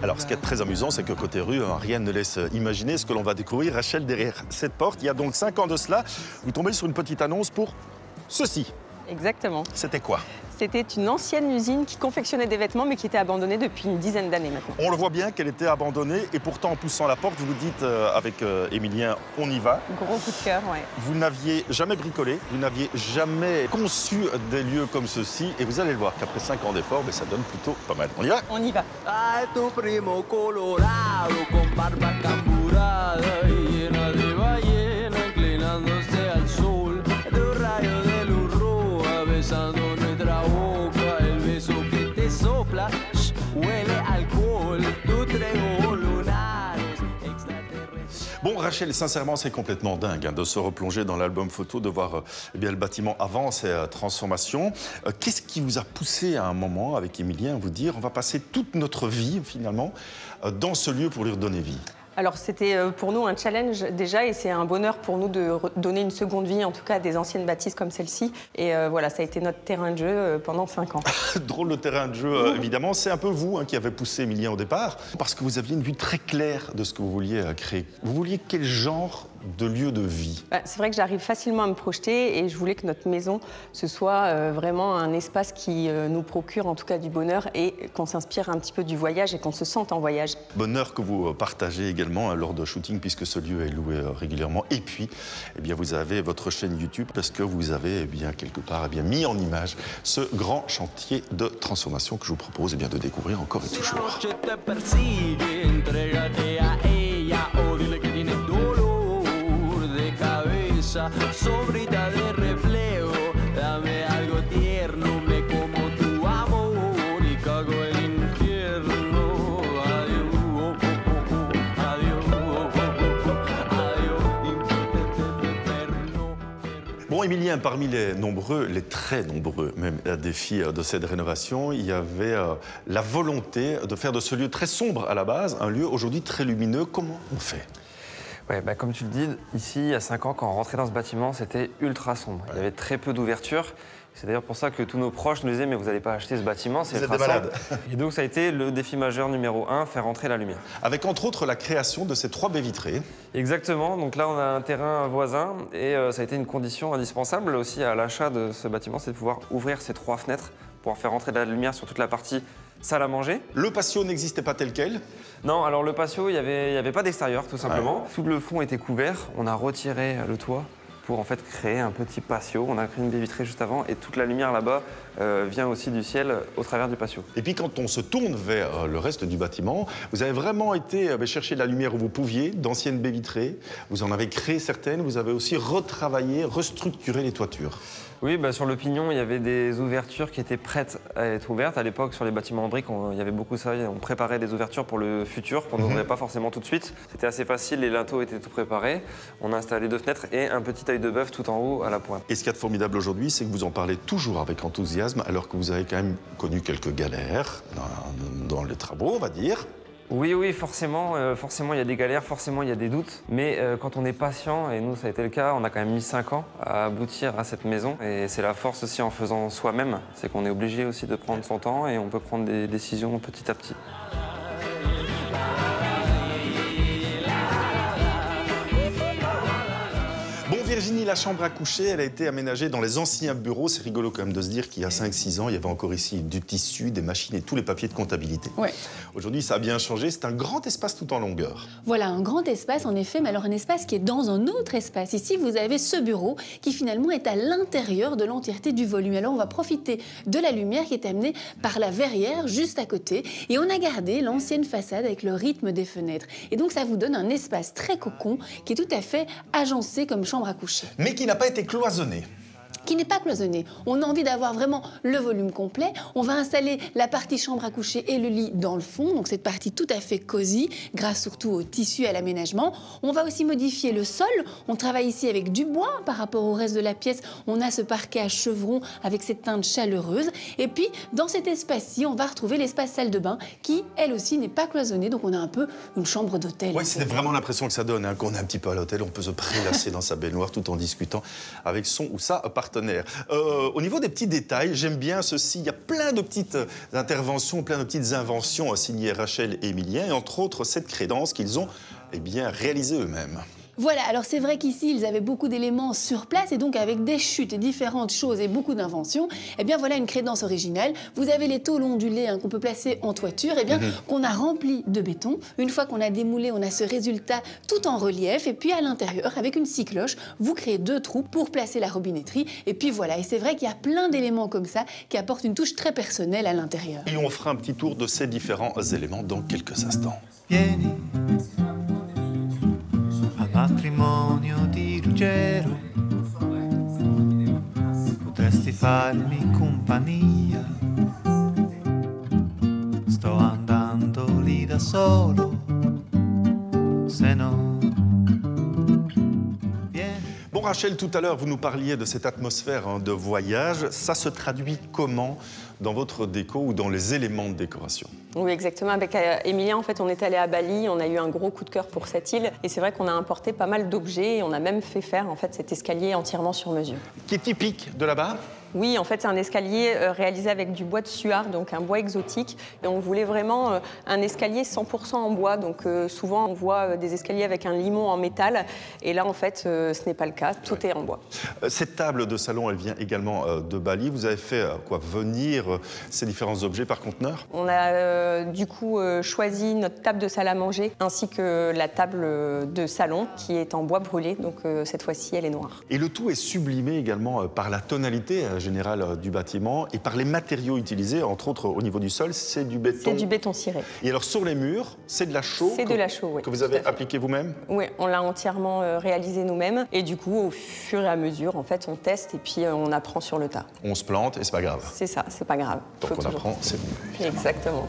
Alors, ce qui est très amusant, c'est que côté rue, rien ne laisse imaginer ce que l'on va découvrir. Rachel, derrière cette porte, il y a donc 5 ans de cela, vous tombez sur une petite annonce pour ceci. Exactement. C'était quoi? C'était une ancienne usine qui confectionnait des vêtements, mais qui était abandonnée depuis une dizaine d'années maintenant. On le voit bien qu'elle était abandonnée, et pourtant, en poussant la porte, vous vous dites avec Émilien, on y va. Gros coup de cœur, ouais. Vous n'aviez jamais bricolé, vous n'aviez jamais conçu des lieux comme ceci, et vous allez le voir qu'après 5 ans d'efforts, ça donne plutôt pas mal. On y va? On y va. Bon, Rachel, sincèrement, c'est complètement dingue de se replonger dans l'album photo, de voir le bâtiment avant ses transformations. Qu'est-ce qui vous a poussé à un moment, avec Émilien, à vous dire on va passer toute notre vie, finalement, dans ce lieu pour lui redonner vie? Alors c'était pour nous un challenge déjà, et c'est un bonheur pour nous de donner une seconde vie, en tout cas à des anciennes bâtisses comme celle-ci. Et voilà, ça a été notre terrain de jeu pendant 5 ans. Drôle de terrain de jeu, évidemment. C'est un peu vous qui avez poussé Émilien au départ, parce que vous aviez une vue très claire de ce que vous vouliez créer. Vous vouliez quel genre de lieu de vie? C'est vrai que j'arrive facilement à me projeter, et je voulais que notre maison, ce soit vraiment un espace qui nous procure en tout cas du bonheur, et qu'on s'inspire un petit peu du voyage et qu'on se sente en voyage. Bonheur que vous partagez également lors de shooting, puisque ce lieu est loué régulièrement. Et puis, vous avez votre chaîne YouTube, parce que vous avez quelque part mis en image ce grand chantier de transformation que je vous propose de découvrir encore et toujours. Bon, Émilien, parmi les nombreux, les très nombreux même défis de cette rénovation, il y avait la volonté de faire de ce lieu très sombre à la base un lieu aujourd'hui très lumineux. Comment on fait? Ouais, comme tu le dis, ici, il y a 5 ans, quand on rentrait dans ce bâtiment, c'était ultra sombre. Ouais. Il y avait très peu d'ouverture. C'est d'ailleurs pour ça que tous nos proches nous disaient « mais vous n'allez pas acheter ce bâtiment, c'est ultra sombre ». Et donc ça a été le défi majeur numéro 1, faire entrer la lumière. Avec entre autres la création de ces 3 baies vitrées. Exactement, donc là on a un terrain voisin, et ça a été une condition indispensable aussi à l'achat de ce bâtiment, c'est de pouvoir ouvrir ces 3 fenêtres pour faire entrer de la lumière sur toute la partie salle à manger. Le patio n'existait pas tel quel? Non, alors le patio, il n'y avait pas d'extérieur tout simplement. Ouais. Tout le fond était couvert, on a retiré le toit pour en fait créer un petit patio. On a créé une baie vitrée juste avant, et toute la lumière là-bas vient aussi du ciel au travers du patio. Et puis quand on se tourne vers le reste du bâtiment, vous avez vraiment été chercher de la lumière où vous pouviez, d'anciennes baies vitrées, vous en avez créé certaines, vous avez aussi retravaillé, restructuré les toitures. Oui, sur le pignon, il y avait des ouvertures qui étaient prêtes à être ouvertes. À l'époque, sur les bâtiments en briques, il y avait beaucoup ça. On préparait des ouvertures pour le futur, qu'on n'ouvrait pas forcément tout de suite. C'était assez facile, les linteaux étaient tout préparés. On a installé 2 fenêtres et un petit œil de bœuf tout en haut à la pointe. Et ce qu'il y a de formidable aujourd'hui, c'est que vous en parlez toujours avec enthousiasme, alors que vous avez quand même connu quelques galères dans les travaux, on va dire. Oui, forcément, il y a des galères, forcément il y a des doutes, mais quand on est patient, et nous ça a été le cas, on a quand même mis 5 ans à aboutir à cette maison, et c'est la force aussi en faisant soi-même, c'est qu'on est obligé aussi de prendre son temps, et on peut prendre des décisions petit à petit. Bon, Virginie, la chambre à coucher, elle a été aménagée dans les anciens bureaux. C'est rigolo quand même de se dire qu'il y a 5-6 ans, il y avait encore ici du tissu, des machines et tous les papiers de comptabilité. Ouais. Aujourd'hui, ça a bien changé. C'est un grand espace tout en longueur. Voilà, un grand espace, en effet, mais alors un espace qui est dans un autre espace. Ici, vous avez ce bureau qui finalement est à l'intérieur de l'entièreté du volume. Alors, on va profiter de la lumière qui est amenée par la verrière juste à côté. Et on a gardé l'ancienne façade avec le rythme des fenêtres. Et donc, ça vous donne un espace très cocon qui est tout à fait agencé comme chambre à coucher. Mais qui n'a pas été cloisonné. Qui n'est pas cloisonné. On a envie d'avoir vraiment le volume complet. On va installer la partie chambre à coucher et le lit dans le fond, donc cette partie tout à fait cosy, grâce surtout au tissu et à l'aménagement. On va aussi modifier le sol. On travaille ici avec du bois par rapport au reste de la pièce. On a ce parquet à chevrons avec cette teinte chaleureuse. Et puis, dans cet espace-ci, on va retrouver l'espace salle de bain qui, elle aussi, n'est pas cloisonnée. Donc, on a un peu une chambre d'hôtel. Oui, c'est vraiment l'impression que ça donne, qu'on est un petit peu à l'hôtel. On peut se prélasser dans sa baignoire tout en discutant avec son ou sa partenaire. partenaire. Au niveau des petits détails, j'aime bien ceci. Il y a plein de petites interventions, plein de petites inventions signées Rachel et Émilien, et entre autres cette crédence qu'ils ont réalisée eux-mêmes. Voilà, alors c'est vrai qu'ici, ils avaient beaucoup d'éléments sur place et donc avec des chutes et différentes choses et beaucoup d'inventions, eh bien voilà une crédence originale. Vous avez les tôles ondulées qu'on peut placer en toiture, eh bien qu'on a rempli de béton. Une fois qu'on a démoulé, on a ce résultat tout en relief et puis à l'intérieur, avec une scie cloche, vous créez 2 trous pour placer la robinetterie et puis voilà. Et c'est vrai qu'il y a plein d'éléments comme ça qui apportent une touche très personnelle à l'intérieur. Et on fera un petit tour de ces différents éléments dans quelques instants. Vieni al matrimonio di Ruggero, potresti farmi compagnia, sto andando lì da solo, se no. Bon Rachel, tout à l'heure, vous nous parliez de cette atmosphère de voyage. Ça se traduit comment dans votre déco ou dans les éléments de décoration? Oui, exactement. Avec Émilien, en fait, on est allé à Bali, on a eu un gros coup de cœur pour cette île. Et c'est vrai qu'on a importé pas mal d'objets et on a même fait faire en fait, cet escalier entièrement sur mesure. Qui est typique de là-bas? Oui, en fait, c'est un escalier réalisé avec du bois de suard, donc un bois exotique. Et on voulait vraiment un escalier 100% en bois. Donc souvent, on voit des escaliers avec un limon en métal. Et là, en fait, ce n'est pas le cas. Tout est en bois. Cette table de salon, elle vient également de Bali. Vous avez fait quoi, venir ces différents objets par conteneur? On a du coup choisi notre table de salle à manger ainsi que la table de salon qui est en bois brûlé. Donc cette fois-ci, elle est noire. Et le tout est sublimé également par la tonalité générale du bâtiment et par les matériaux utilisés, entre autres au niveau du sol, c'est du béton. C'est du béton ciré. Et alors sur les murs, c'est de la chaux. C'est de la chaux, oui. Que vous avez appliqué vous-même? Oui, on l'a entièrement réalisé nous-mêmes. Et du coup, au fur et à mesure, en fait, on teste et puis on apprend sur le tas. On se plante et c'est pas grave. C'est ça, c'est pas grave. Donc on apprend, c'est bon. Exactement.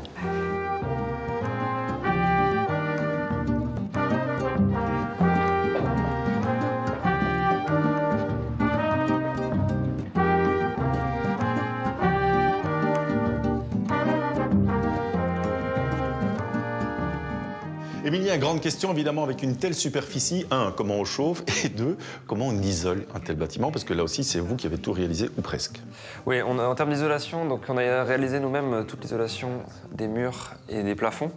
Émilien, grande question évidemment avec une telle superficie. 1, comment on chauffe et 2, comment on isole un tel bâtiment? Parce que là aussi, c'est vous qui avez tout réalisé ou presque. Oui, en termes d'isolation, donc on a réalisé nous-mêmes toute l'isolation des murs et des plafonds.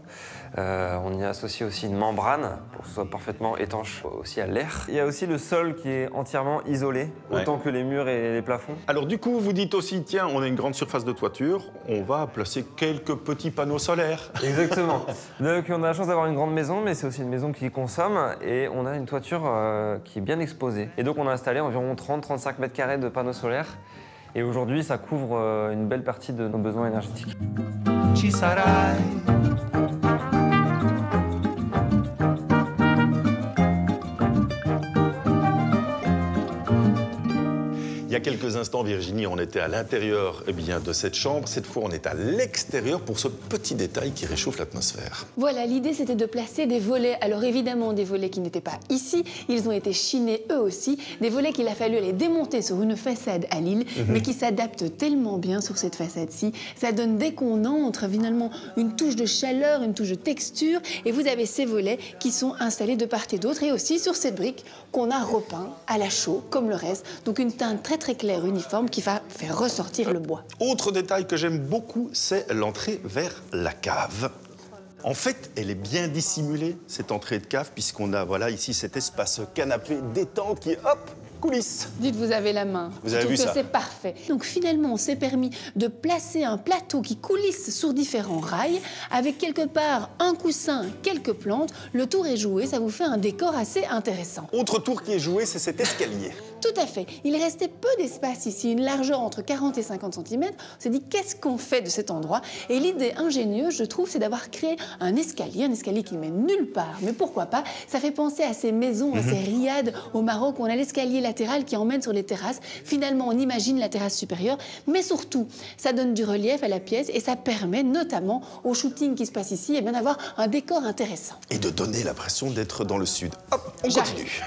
On y a associé aussi une membrane pour que ce soit parfaitement étanche aussi à l'air. Il y a aussi le sol qui est entièrement isolé, autant que les murs et les plafonds. Alors du coup, vous dites aussi, tiens, on a une grande surface de toiture, on va placer quelques petits panneaux solaires. Exactement. Donc on a la chance d'avoir une grande maison, mais c'est aussi une maison qui consomme et on a une toiture qui est bien exposée. Et donc on a installé environ 30-35 mètres carrés de panneaux solaires. Et aujourd'hui, ça couvre une belle partie de nos besoins énergétiques. Ci sarai. Il y a quelques instants, Virginie, on était à l'intérieur de cette chambre. Cette fois, on est à l'extérieur pour ce petit détail qui réchauffe l'atmosphère. Voilà, l'idée c'était de placer des volets. Alors évidemment, des volets qui n'étaient pas ici, ils ont été chinés eux aussi. Des volets qu'il a fallu les démonter sur une façade à Lille, mais qui s'adaptent tellement bien sur cette façade-ci. Ça donne dès qu'on entre finalement une touche de chaleur, une touche de texture. Et vous avez ces volets qui sont installés de part et d'autre. Et aussi sur cette brique qu'on a repeint à la chaux, comme le reste. Donc une teinte très clair, uniforme, qui va faire ressortir le bois. Autre détail que j'aime beaucoup, c'est l'entrée vers la cave. En fait, elle est bien dissimulée, cette entrée de cave, puisqu'on a voilà, ici cet espace canapé détente qui est, hop, coulisses. Dites, vous avez la main. Vous avez vu ça? C'est parfait. Donc finalement, on s'est permis de placer un plateau qui coulisse sur différents rails, avec quelque part un coussin, quelques plantes. Le tour est joué, ça vous fait un décor assez intéressant. Autre tour qui est joué, c'est cet escalier. Tout à fait. Il restait peu d'espace ici, une largeur entre 40 et 50 cm. On s'est dit, qu'est-ce qu'on fait de cet endroit? Et l'idée ingénieuse, je trouve, c'est d'avoir créé un escalier qui ne mène nulle part. Mais pourquoi pas? Ça fait penser à ces maisons, à ces riades au Maroc où on a l'escalier latéral qui emmène sur les terrasses. Finalement, on imagine la terrasse supérieure, mais surtout, ça donne du relief à la pièce et ça permet notamment au shooting qui se passe ici d'avoir un décor intéressant. Et de donner l'impression d'être dans le sud. Hop, on continue.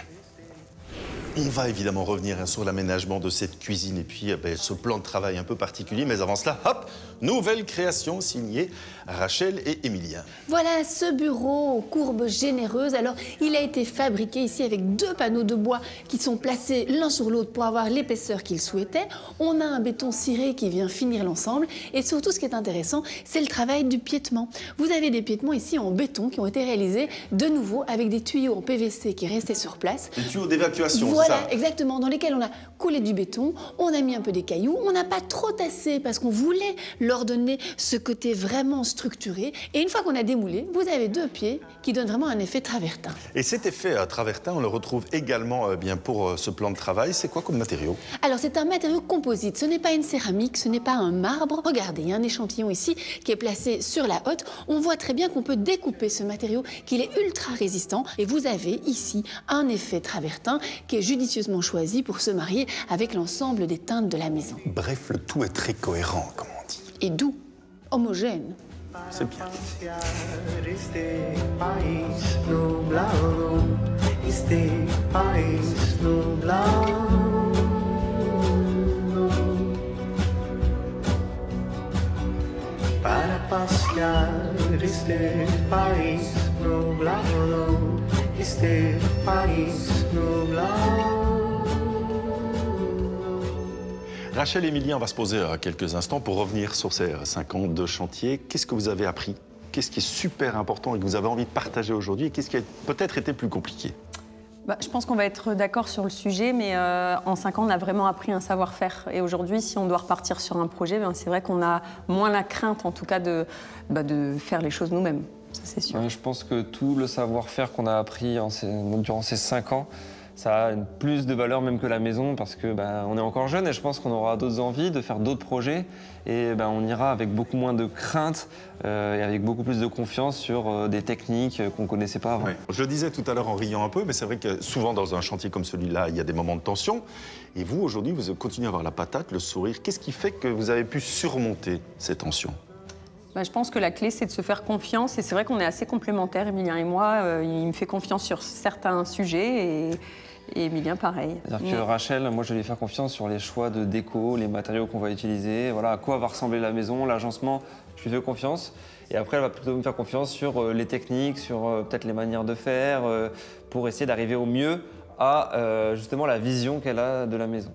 On va évidemment revenir sur l'aménagement de cette cuisine et puis ce plan de travail un peu particulier. Mais avant cela, hop, nouvelle création signée Rachel et Émilien. Voilà ce bureau aux courbes généreuses. Alors, il a été fabriqué ici avec 2 panneaux de bois qui sont placés l'un sur l'autre pour avoir l'épaisseur qu'il souhaitait. On a un béton ciré qui vient finir l'ensemble. Et surtout, ce qui est intéressant, c'est le travail du piétement. Vous avez des piétements ici en béton qui ont été réalisés de nouveau avec des tuyaux en PVC qui restaient sur place. Des tuyaux d'évacuation, voilà, c'est ça? Exactement, dans lesquels on a coulé du béton, on a mis un peu des cailloux, on n'a pas trop tassé parce qu'on voulait leur donner ce côté vraiment structuré. Et une fois qu'on a démoulé, vous avez 2 pieds qui donnent vraiment un effet travertin. Et cet effet travertin, on le retrouve également bien pour ce plan de travail. C'est quoi comme matériau? Alors c'est un matériau composite, ce n'est pas une céramique, ce n'est pas un marbre. Regardez, il y a un échantillon ici qui est placé sur la hotte. On voit très bien qu'on peut découper ce matériau, qu'il est ultra résistant. Et vous avez ici un effet travertin qui est judicieusement choisi pour se marier avec l'ensemble des teintes de la maison. Bref, le tout est très cohérent, comme on dit. Et doux, homogène. C'est bien. Este país nublado, este país nublado. Para pasear este país nublado, este país nublado. Rachel et Émilien, on va se poser quelques instants pour revenir sur ces 5 ans de chantier. Qu'est-ce que vous avez appris? Qu'est-ce qui est super important et que vous avez envie de partager aujourd'hui? Et qu'est-ce qui a peut-être été plus compliqué? Je pense qu'on va être d'accord sur le sujet, mais en 5 ans, on a vraiment appris un savoir-faire. Et aujourd'hui, si on doit repartir sur un projet, c'est vrai qu'on a moins la crainte, en tout cas, de faire les choses nous-mêmes. Ça, c'est sûr. Ouais, je pense que tout le savoir-faire qu'on a appris durant ces 5 ans, ça a plus de valeur même que la maison parce que on est encore jeune et je pense qu'on aura d'autres envies de faire d'autres projets et on ira avec beaucoup moins de crainte et avec beaucoup plus de confiance sur des techniques qu'on ne connaissait pas avant. Ouais. Je le disais tout à l'heure en riant un peu, mais c'est vrai que souvent dans un chantier comme celui-là, il y a des moments de tension. Et vous, aujourd'hui, vous continuez à avoir la patate, le sourire. Qu'est-ce qui fait que vous avez pu surmonter ces tensions? Je pense que la clé, c'est de se faire confiance. Et c'est vrai qu'on est assez complémentaires, Émilien et moi. Il me fait confiance sur certains sujets et Émilien, pareil. C'est-à-dire que Rachel, moi, je vais lui faire confiance sur les choix de déco, les matériaux qu'on va utiliser, voilà, à quoi va ressembler la maison, l'agencement. Je lui fais confiance. Et après, elle va plutôt me faire confiance sur les techniques, sur peut-être les manières de faire, pour essayer d'arriver au mieux à justement la vision qu'elle a de la maison.